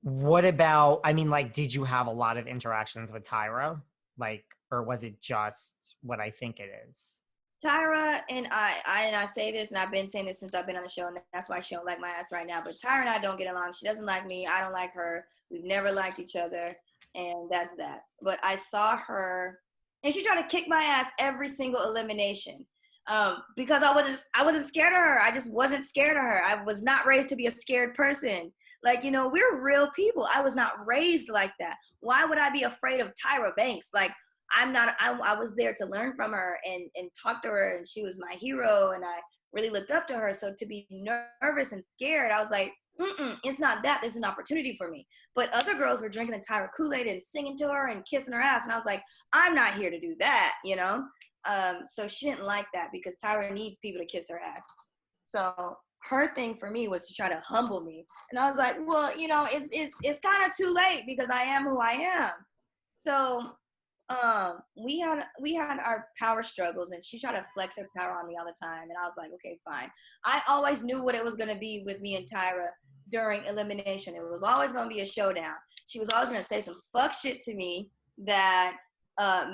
What about, I mean, like, did you have a lot of interactions with Tyra? Like, or was it just what I think it is? Tyra and I say this, and I've been saying this since I've been on the show, and that's why she don't like my ass right now. But Tyra and I don't get along. She doesn't like me. I don't like her. We've never liked each other, and that's that. But I saw her, and she tried to kick my ass every single elimination, because I wasn't scared of her. I just wasn't scared of her. I was not raised to be a scared person. Like, we're real people. I was not raised like that. Why would I be afraid of Tyra Banks? Like, I was there to learn from her and talk to her, and she was my hero, and I really looked up to her. So to be nervous and scared, I was like, it's not that. This is an opportunity for me. But other girls were drinking the Tyra Kool-Aid and singing to her and kissing her ass. And I was like, I'm not here to do that. So she didn't like that because Tyra needs people to kiss her ass. So her thing for me was to try to humble me. And I was like, well, it's kind of too late because I am who I am. So we had our power struggles, and she tried to flex her power on me all the time, and I was like, okay, fine. I always knew what it was going to be with me and Tyra during elimination. It was always going to be a showdown. She was always going to say some fuck shit to me that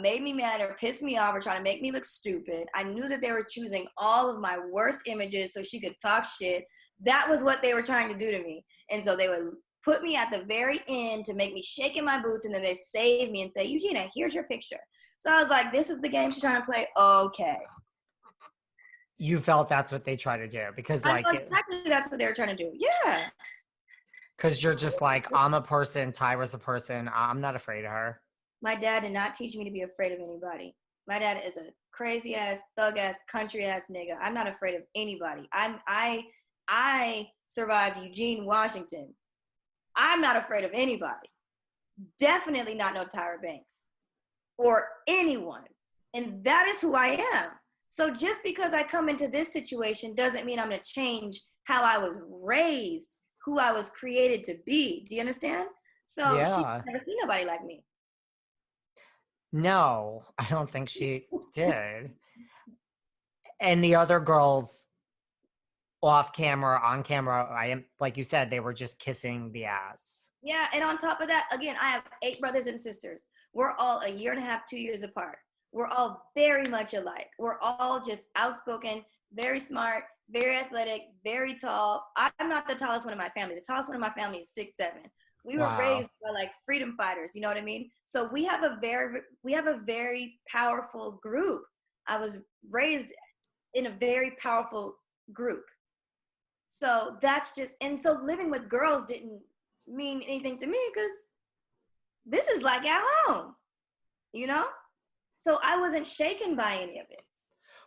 made me mad or pissed me off or try to make me look stupid. I knew that they were choosing all of my worst images so she could talk shit. That was what they were trying to do to me. And so they would put me at the very end to make me shake in my boots, and then they save me and say, Eugena, here's your picture. So I was like, this is the game she's trying to play? Okay. You felt that's what they try to do because, I like, know exactly that's what they were trying to do. Yeah. because you're just like, I'm a person, Tyra's a person, I'm not afraid of her. My dad did not teach me to be afraid of anybody. My dad is a crazy ass, thug ass, country ass nigga. I'm not afraid of anybody. I survived Eugene, Washington. I'm not afraid of anybody. Definitely not no Tyra Banks or anyone. And that is who I am. So just because I come into this situation doesn't mean I'm going to change how I was raised, who I was created to be. Do you understand? So she's Yeah. never seen nobody like me. No, I don't think she did. And the other girls off camera, on camera, I am, like you said, they were just kissing the ass. Yeah, and on top of that, again, I have 8 brothers and sisters. We're all a year and a half, 2 years apart. We're all very much alike. We're all just outspoken, very smart, very athletic, very tall. I'm not the tallest one in my family. The tallest one in my family is 6'7". We were Wow. raised by like freedom fighters, you know what I mean? So we have a very powerful group. I was raised in a very powerful group. So that's just, and so living with girls didn't mean anything to me because this is like at home, you know? So I wasn't shaken by any of it.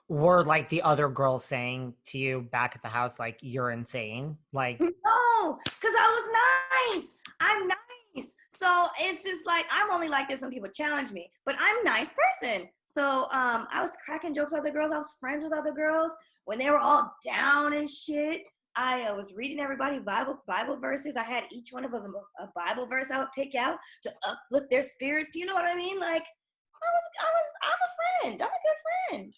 Were like the other girls saying to you back at the house, like, you're insane? Like, No, because I was nice. I'm nice. So it's just like, I'm only like this when people challenge me, but I'm a nice person. So I was cracking jokes with other girls. I was friends with other girls when they were all down and shit. I was reading everybody Bible verses. I had each one of them a Bible verse I would pick out to uplift their spirits. You know what I mean? Like, I'm a friend. I'm a good friend.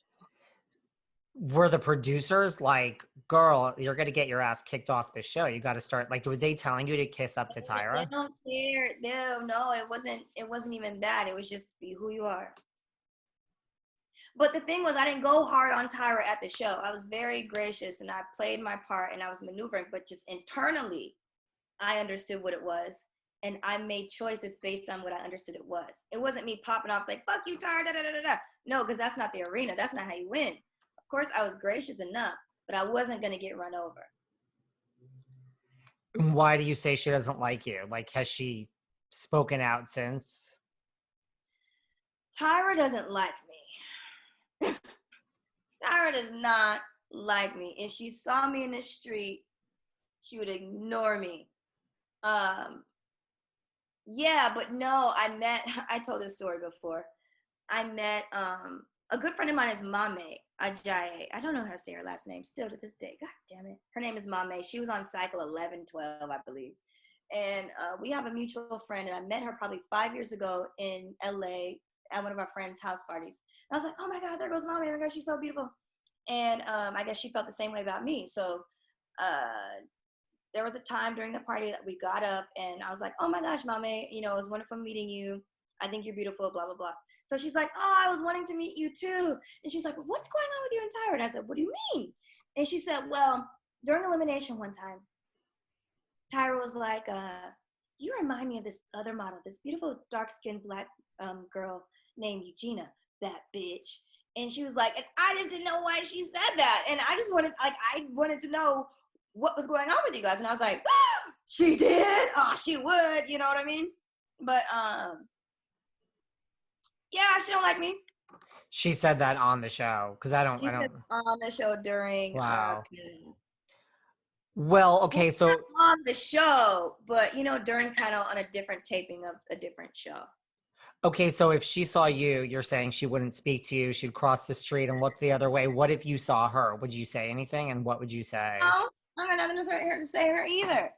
were the producers like, girl, you're going to get your ass kicked off the show. You got to start, like, were they telling you to kiss up to They Tyra? don't care. No, it wasn't even that. It was just be who you are. But the thing was, I didn't go hard on Tyra at the show. I was very gracious and I played my part and I was maneuvering, but just internally, I understood what it was. And I made choices based on what I understood it was. It wasn't me popping off like, fuck you, Tyra, da da da da da. No, because that's not the arena. That's not how you win. Of course, I was gracious enough, but I wasn't going to get run over. Why do you say she doesn't like you? Like, has she spoken out since? Tyra doesn't like me. Tyra does not like me. If she saw me in the street, she would ignore me. Yeah, but no, I told this story before. I met a good friend of mine is Mame Ajayi. I don't know how to say her last name still to this day. God damn it. Her name is Mame. She was on cycle 11, 12, I believe. And we have a mutual friend, and I met her probably 5 years ago in LA at one of our friends' house parties. And I was like, oh my God, there goes Mame. Oh my God, she's so beautiful. And I guess she felt the same way about me. So there was a time during the party that we got up and I was like, oh my gosh, Mame, you know, it was wonderful meeting you. I think you're beautiful, blah, blah, blah. So she's like, oh, I was wanting to meet you too. And she's like, what's going on with you and Tyra? And I said, what do you mean? And she said, well, during elimination one time, Tyra was like, you remind me of this other model, this beautiful dark-skinned black girl named Eugena, that bitch. And she was like, and I just didn't know why she said that. And I just wanted, like, I wanted to know what was going on with you guys. And I was like, oh, she did? Oh, she would, you know what I mean? But, yeah, she don't like me. She said that on the show, because I don't. Said on the show during, wow. Well, okay, so on the show, but, you know, during panel on a different taping of a different show. Okay, so if she saw you, you're saying she wouldn't speak to you, she'd cross the street and look the other way. What if you saw her? Would you say anything, and what would you say? No, I got nothing to say to her either.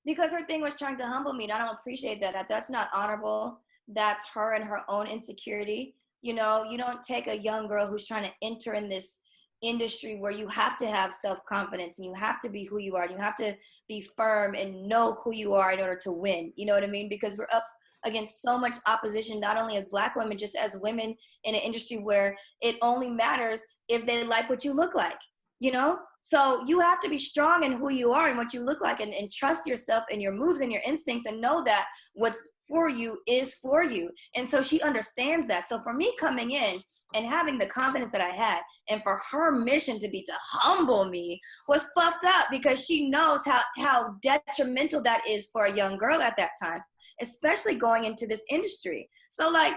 Because her thing was trying to humble me, and I don't appreciate that. That's not honorable. That's her and her own insecurity. You know, you don't take a young girl who's trying to enter in this industry where you have to have self-confidence and you have to be who you are. And you have to be firm and know who you are in order to win. You know what I mean? Because we're up against so much opposition, not only as Black women, just as women in an industry where it only matters if they like what you look like, you know? So you have to be strong in who you are and what you look like, and trust yourself and your moves and your instincts, and know that what's for you is for you. And so she understands that. So for me coming in and having the confidence that I had, and for her mission to be to humble me, was fucked up, because she knows how detrimental that is for a young girl at that time, especially going into this industry. So like,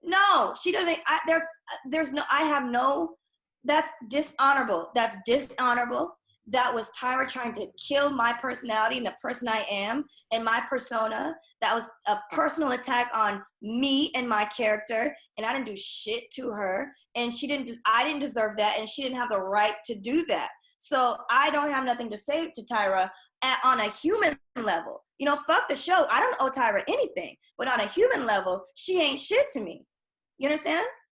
no, she doesn't, I have no, that's dishonorable. That's dishonorable. That was Tyra trying to kill my personality and the person I am and my persona. That was a personal attack on me and my character. And I didn't do shit to her. And I didn't deserve that. And she didn't have the right to do that. So I don't have nothing to say to Tyra on a human level. You know, fuck the show. I don't owe Tyra anything. But on a human level, she ain't shit to me. You understand?